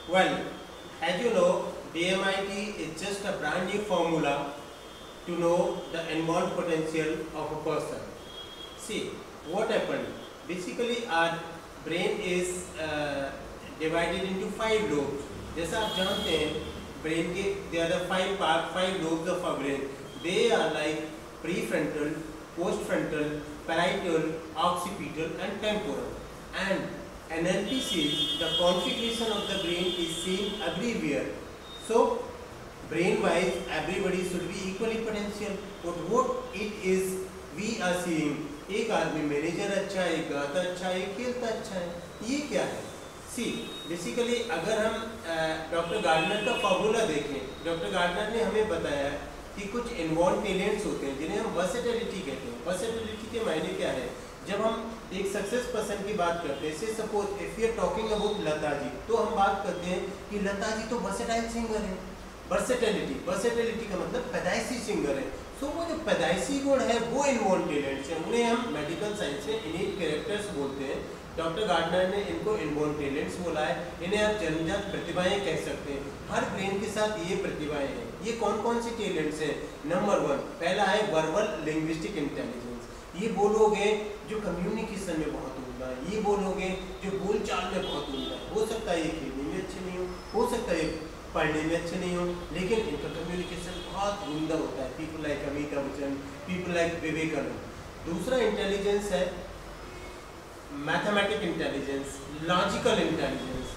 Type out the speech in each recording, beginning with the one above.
Well, as you know, DMIT is just a brand new formula to know the inborn potential of a person. See, what happened? Basically, our brain is divided into 5 lobes. जैसा आप जानते हैं, brain के there are 5 lobes of our brain. They are like prefrontal, postfrontal, parietal, occipital, and temporal. And NLP says the configuration of the brain is same everywhere. So, brain-wise, everybody should be equally potential. But what it is, we are seeing एक आदमी manager अच्छा है, एक गाता अच्छा है, एक खेलता अच्छा है. ये क्या है? सी बेसिकली अगर हम डॉक्टर गार्डनर का फॉर्मूला देखें, डॉक्टर गार्डनर ने हमें बताया कि कुछ इनबॉर्न टैलेंट्स होते हैं जिन्हें हम वर्सेटिलिटी कहते हैं. वर्सेटिलिटी के मायने क्या है? जब हम एक सक्सेस पर्सन की बात करते हैं, से suppose if you are talking about Lata ji, तो हम बात करते हैं कि लता जी तो वर्सेटाइल सिंगर है. वर्सेटिलिटी का मतलब पैदाइशी सिंगर है. तो वो जो पैदाइशी गुण है वो इनबॉर्न टैलेंट्स हैं, उन्हें हम मेडिकल साइंस में इनेट कैरेक्टर्स बोलते हैं. डॉक्टर गार्डनर ने इनको इनबॉर्न टैलेंट्स बोला है. इन्हें आप जन्मजात प्रतिभाएं कह सकते हैं. हर ब्रेन के साथ ये प्रतिभाएं हैं. ये कौन कौन सी टैलेंट्स हैं? नंबर 1 पहला है वर्बल लिंग्विस्टिक इंटेलिजेंस. ये वो लोग हैं जो कम्युनिकेशन में बहुत उम्दा है. ये वो लोग हैं जो बोलचाल में बहुत उम्दा है. हो सकता है ये खेलने में अच्छे नहीं हो सकता है पढ़ने में अच्छे नहीं हो, लेकिन इनका कम्युनिकेशन बहुत उम्दा होता है. People like Amitabh Bachchan, people like Vivekananda. दूसरा इंटेलिजेंस है मैथमेटिक इंटेलिजेंस, लॉजिकल इंटेलिजेंस.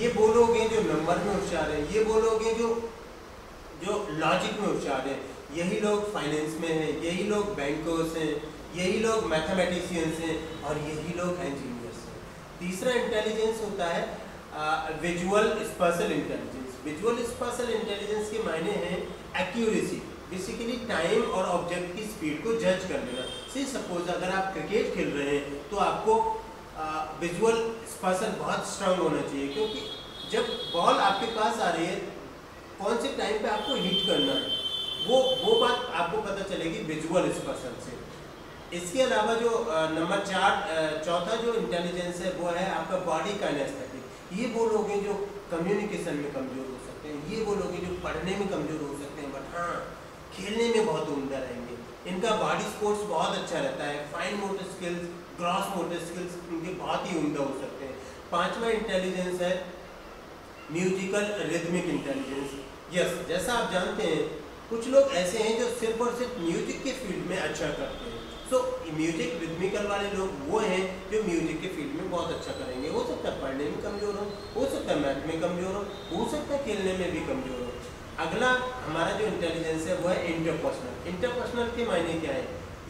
ये वो लोग हैं जो नंबर में होशियार हैं. ये वो लोग हैं जो लॉजिक में होशियार हैं. यही लोग फाइनेंस में हैं, यही लोग बैंकर्स हैं, यही लोग मैथमेटिशियंस हैं और यही लोग इंजीनियर्स हैं. तीसरा इंटेलिजेंस होता है visual special intelligence. Visual special intelligence के मायने हैं एक्यूरेसी, बेसिकली टाइम और ऑब्जेक्ट की स्पीड को जज कर लेना. सी सपोज अगर आप क्रिकेट खेल रहे हैं तो आपको विजुअल स्पेशल बहुत स्ट्रांग होना चाहिए, क्योंकि जब बॉल आपके पास आ रही है कौन से टाइम पे आपको हिट करना है वो बात आपको पता चलेगी विजुअल स्पेशल से. इसके अलावा जो नंबर 4 चौथा जो इंटेलिजेंस है वो है आपका बॉडी काइनेस्थेटिक. ये वो लोग हैं जो कम्युनिकेशन में कमज़ोर हो सकते हैं. ये वो लोग हैं जो पढ़ने में कमज़ोर हो सकते हैं, बट हाँ खेलने में बहुत उम्दा रहेंगे. इनका बॉडी स्पोर्ट्स बहुत अच्छा रहता है. Fine motor skills, gross motor skills इनके बहुत ही उम्दा हो सकते हैं. पांचवा इंटेलिजेंस है म्यूजिकल रिदमिक इंटेलिजेंस. यस, जैसा आप जानते हैं कुछ लोग ऐसे हैं जो सिर्फ और सिर्फ म्यूजिक के फील्ड में अच्छा करते हैं. सो म्यूजिक रिदमिकल वाले लोग वो हैं जो म्यूजिक के फील्ड में बहुत अच्छा करेंगे. हो सकता है पढ़ने में कमज़ोर हो सकता है मैथ में कमज़ोर हो सकता है खेलने में भी कमज़ोर हो. अगला हमारा जो इंटेलिजेंस है वो है इंटरपर्सनल. इंटरपर्सनल के मायने क्या है?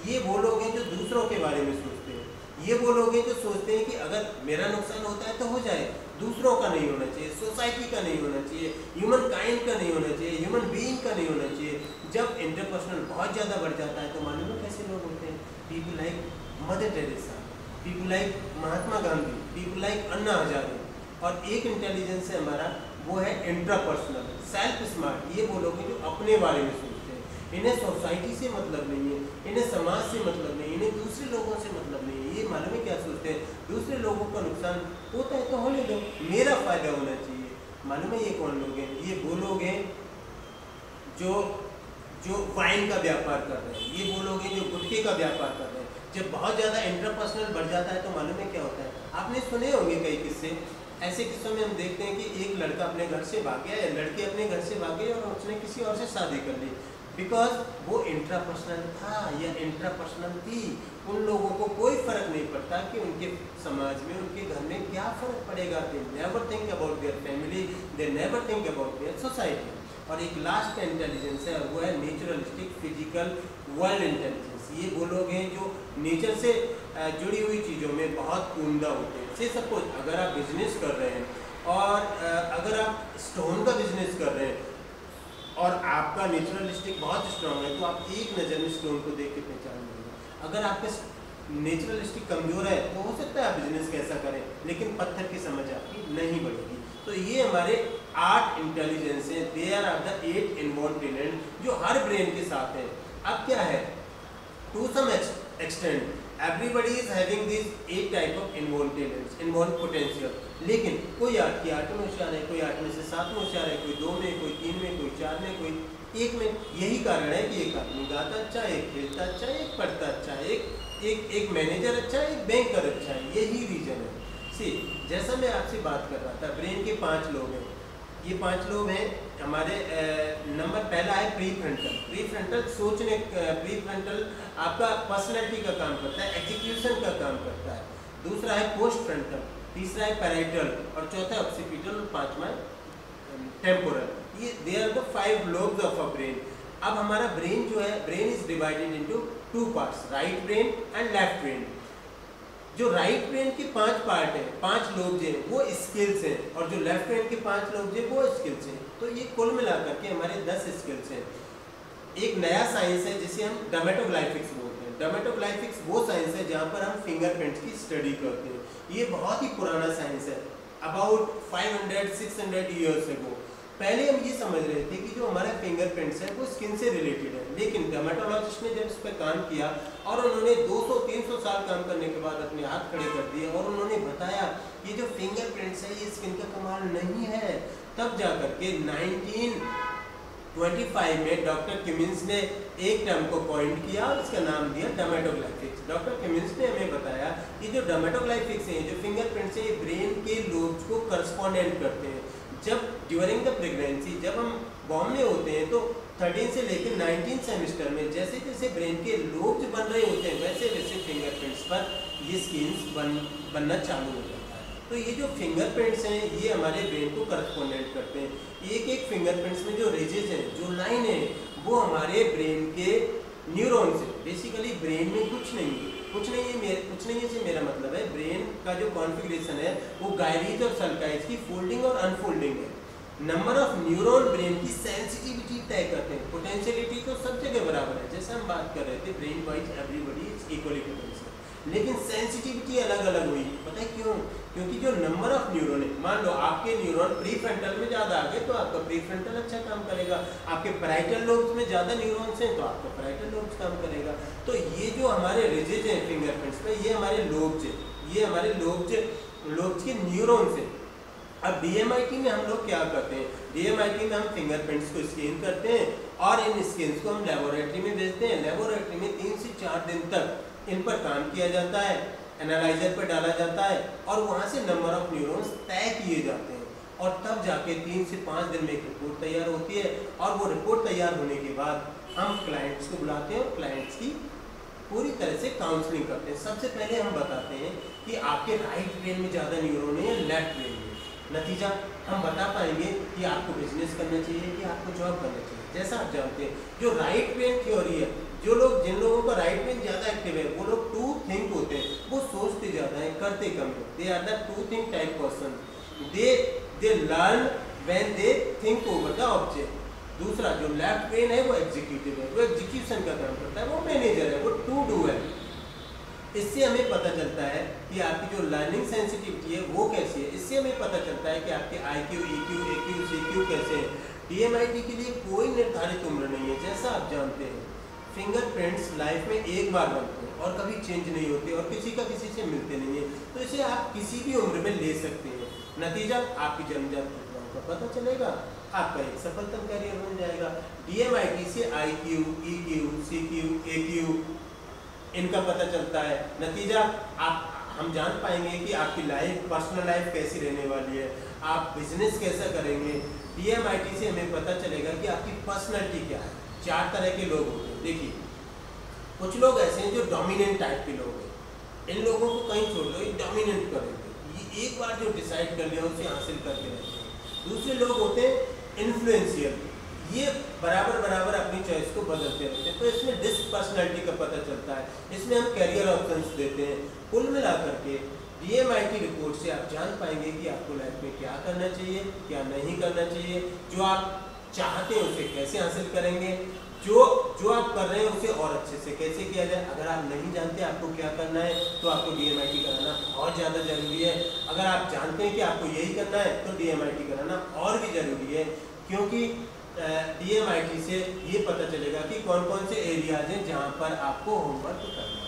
ये वो लोग हैं जो दूसरों के बारे में सोचते हैं. ये वो लोग हैं जो सोचते हैं कि अगर मेरा नुकसान होता है तो हो जाए, दूसरों का नहीं होना चाहिए, सोसाइटी का नहीं होना चाहिए, ह्यूमन काइंड का नहीं होना चाहिए, ह्यूमन बीइंग का नहीं होना चाहिए. जब इंटरपर्सनल बहुत ज़्यादा बढ़ जाता है तो मालूम है कैसे लोग होते हैं? People like Mother Teresa, people like Mahatma Gandhi, people like Anna Hazare. और एक इंटेलिजेंस है हमारा वो है इंट्रापर्सनल, सेल्फ स्मार्ट. ये वो लोग हैं जो अपने बारे में सोचते हैं. इन्हें सोसाइटी से मतलब नहीं है, इन्हें समाज से मतलब नहीं, इन्हें दूसरे लोगों से मतलब नहीं है. ये मालूम है क्या सोचते हैं? दूसरे लोगों का नुकसान होता है तो होने दो, मेरा फायदा होना चाहिए. मालूम है ये कौन लोग हैं? ये वो लोग हैं जो वाइन का व्यापार कर रहे हैं. ये वो लोग हैं जो गुटखे का व्यापार कर रहे हैं. जब बहुत ज़्यादा इंटरपर्सनल बढ़ जाता है तो मालूम है क्या होता है? आपने सुने होंगे कई किस्से. ऐसे किस्सों में हम देखते हैं कि एक लड़का अपने घर से भाग गया या लड़की अपने घर से भाग गई और उसने किसी और से शादी कर ली, बिकॉज वो इंट्रापर्सनल था या इंट्रापर्सनल थी. उन लोगों को कोई फर्क नहीं पड़ता कि उनके समाज में, उनके घर में क्या फ़र्क पड़ेगा. They never think about their family, they never think about their society. और एक लास्ट इंटेलिजेंस है वो है नेचुरलिस्टिक फिजिकल वर्ल्ड इंटेलिजेंस. ये वो लोग हैं जो नेचर से जुड़ी हुई चीज़ों में बहुत उम्दा होते हैं. से सपोज अगर आप बिजनेस कर रहे हैं और अगर आप स्टोन का बिजनेस कर रहे हैं और आपका नेचुरलिस्टिक बहुत स्ट्रांग है तो आप एक नज़र में स्टोन को देख के पहचान लेंगे. अगर आपका नेचुरलिस्टिक कमज़ोर है तो हो सकता है आप बिजनेस कैसा करें, लेकिन पत्थर की समझ आपकी नहीं बढ़ेगी. तो ये हमारे 8 इंटेलिजेंस हैं. There are the 8 inborn talent जो हर ब्रेन के साथ है. अब क्या है, to some extent everybody is having this 8 type of involve talents, involve potential. लेकिन कोई 8 की 8 में होशियार है, कोई 8 में से 7 में होशियार है, कोई 2 में, कोई 3 में, कोई 4 में, कोई 1 में। यही कारण है कि एक आदमी गाता अच्छा है, एक खेलता अच्छा है, एक पढ़ता अच्छा है, एक मैनेजर अच्छा है, एक बैंकर अच्छा है। यही रीजन है। सी, जैसा मैं आपसे बात कर रहा था, ब्रेन के 5 लोग हैं। ये 5 लोग हैं हमारे। नंबर पहला है प्री फ्रंटल। प्री फ्रंटल सोचने, प्री फ्रंटल आपका पर्सनैलिटी का काम करता है, एग्जीक्यूशन का काम करता है। दूसरा है पोस्ट फ्रंटल, तीसरा है पैराइटल, और चौथा है ऑक्सीपिटल, और पांचवा टेम्पोरल। ये they are the 5 lobes of a brain. अब हमारा ब्रेन जो है, brain is divided into 2 parts, right brain and left brain. जो राइट ब्रेन के 5 पार्ट हैं, 5 लोब्स हैं, वो स्किल्स हैं, और जो लेफ्ट ब्रेन के 5 लोब्स हैं वो स्किल्स हैं। तो ये कुल मिलाकर के हमारे 10 स्किल्स हैं। एक नया साइंस है जिसे हम डर्मेटोग्लाइफिक्स बोलते हैं। डर्मेटोग्लाइफिक्स वो साइंस है जहाँ पर हम फिंगरप्रिंट्स की स्टडी करते हैं। ये बहुत ही पुराना साइंस है, अबाउट 500-600 ईयर्स अगो। पहले हम ये समझ रहे थे कि जो हमारा फिंगरप्रिंट्स है वो स्किन से रिलेटेड है, लेकिन डर्मेटोलॉजिस्ट ने जब इस पर काम किया और उन्होंने 200-300 साल काम करने के बाद अपने हाथ खड़े कर दिए और उन्होंने बताया ये जो फिंगरप्रिंट्स है ये स्किन का कमाल नहीं है, तब जाकर के 1925 में डॉक्टर किमिंस ने एक टर्म को पॉइंट किया और इसका नाम दिया डर्मेटोग्लाइफिक्स। डॉक्टर किमिंस ने हमें बताया कि जो डर्मेटोग्लाइफिक्स हैं, जो फिंगरप्रिंट्स हैं, ये ब्रेन के लोब्स को करस्पॉन्डेंट करते हैं। जब ड्यूरिंग द प्रेगनेंसी, जब हम बॉर्न में होते हैं तो 13 से लेकर 19 सेमेस्टर में जैसे जैसे ब्रेन के लोब्स बन रहे होते हैं वैसे वैसे फिंगरप्रिंट्स पर ये स्किन्स बनना चालू हो जाता है। तो ये जो फिंगरप्रिंट्स हैं ये हमारे ब्रेन को करस्पॉन्डेंट करते हैं। एक एक फिंगरप्रिंट्स में जो रेजेस हैं, जो लाइन है, वो हमारे ब्रेन के न्यूरॉन्स है। बेसिकली ब्रेन में कुछ नहीं है, कुछ नहीं है से मेरा मतलब है ब्रेन का जो कॉन्फ़िगरेशन है वो गायरीज और सल्काइज की फोल्डिंग और अनफोल्डिंग है। नंबर ऑफ न्यूरॉन ब्रेन की सेंसिटिविटी तय करते हैं। पोटेंशियलिटी तो सब जगह बराबर है, जैसे हम बात कर रहे थे brain wise everybody is equally potential, लेकिन सेंसिटिविटी अलग अलग हुई। पता है क्यों? क्योंकि जो नंबर ऑफ न्यूरॉन है, मान लो आपके न्यूरॉन प्री फ्रंटल में ज़्यादा आ गए तो आपका प्री फ्रंटल अच्छा काम करेगा, आपके पैराइटल लोब्स में ज़्यादा न्यूरॉन्स हैं तो आपका पैराइटल लोब्स काम करेगा। तो ये जो हमारे रिजेज हैं फिंगरप्रिंट्स पे, ये हमारे लोब्स हैं, ये हमारे लोब्स के न्यूरॉन्स हैं। अब DMIT में हम लोग क्या करते हैं? DMIT में हम फिंगरप्रिंट्स को स्कैन करते हैं और इन स्कैन्स को हम लेबोरेटरी में भेजते हैं। लेबोरेटरी में 3 से 4 दिन तक इन पर काम किया जाता है, एनालाइजर पर डाला जाता है और वहाँ से नंबर ऑफ न्यूरॉन्स तय किए जाते हैं और तब जाके 3 से 5 दिन में एक रिपोर्ट तैयार होती है। और वो रिपोर्ट तैयार होने के बाद हम क्लाइंट्स को बुलाते हैं और क्लाइंट्स की पूरी तरह से काउंसलिंग करते हैं। सबसे पहले हम बताते हैं कि आपके राइट ब्रेन में ज़्यादा न्यूरॉन है या लेफ्ट ब्रेन में। नतीजा हम बता पाएंगे कि आपको बिजनेस करना चाहिए कि आपको जॉब करना चाहिए। जैसा आप जानते हैं जो राइट ब्रेन थ्योरी है, जिन लोगों का राइट ब्रेन ज़्यादा एक्टिव है वो लोग टू थिंक होते हैं, वो सोचते ज़्यादा हैं, करते कम हैं। They are the two think type person. They learn when they think over the object. दूसरा जो लेफ्ट ब्रेन है वो एग्जीक्यूटिव है, वो एग्जीक्यूशन का काम करता है, वो मैनेजर है, वो टू डू है। इससे हमें पता चलता है कि आपकी जो लर्निंग सेंसिटिविटी है वो कैसी है। इससे हमें पता चलता है कि आपके IQ, EQ, AQ, CQ कैसे हैं। DMIT के लिए कोई निर्धारित उम्र नहीं है। जैसा आप जानते हैं फिंगरप्रिंट्स लाइफ में एक बार बनते हैं और कभी चेंज नहीं होते और किसी का किसी से मिलते नहीं है, तो इसे आप किसी भी उम्र में ले सकते हैं। नतीजा आपकी जन्मजात प्रतिभाओं का पता चलेगा, आपका एक सफलतम करियर बन जाएगा। DMIT से IQ, EQ, CQ, AQ इनका पता चलता है। नतीजा हम जान पाएंगे कि आपकी लाइफ, पर्सनल लाइफ कैसी रहने वाली है, आप बिजनेस कैसा करेंगे। DMIT से हमें पता चलेगा कि आपकी पर्सनैलिटी क्या है। 4 तरह के लोग होते हैं। देखिए, कुछ लोग ऐसे हैं जो डोमिनेंट टाइप के लोग हैं, इन लोगों को कहीं छोड़ दो, ये डोमिनेंट करेंगे, ये एक बार जो डिसाइड कर लिया उसे हासिल करके रहते हैं। दूसरे लोग होते हैं इन्फ्लुएंशियल, ये बराबर अपनी चॉइस को बदलते रहते हैं। तो इसमें डिस्क पर्सनैलिटी का पता चलता है, इसमें हम कैरियर ऑप्शंस देते हैं। कुल मिलाकर के DMIT रिपोर्ट से आप जान पाएंगे कि आपको लाइफ में क्या करना चाहिए, क्या नहीं करना चाहिए, जो आप चाहते हैं उसे कैसे हासिल करेंगे, जो आप कर रहे हैं उसे और अच्छे से कैसे किया जाए। अगर आप नहीं जानते आपको क्या करना है तो आपको DMIT कराना बहुत ज़्यादा ज़रूरी है। अगर आप जानते हैं कि आपको यही करना है तो DMIT कराना और भी ज़रूरी है, क्योंकि DMIT से ये पता चलेगा कि कौन कौन से एरियाज हैं जहाँ पर आपको होमवर्क करना है।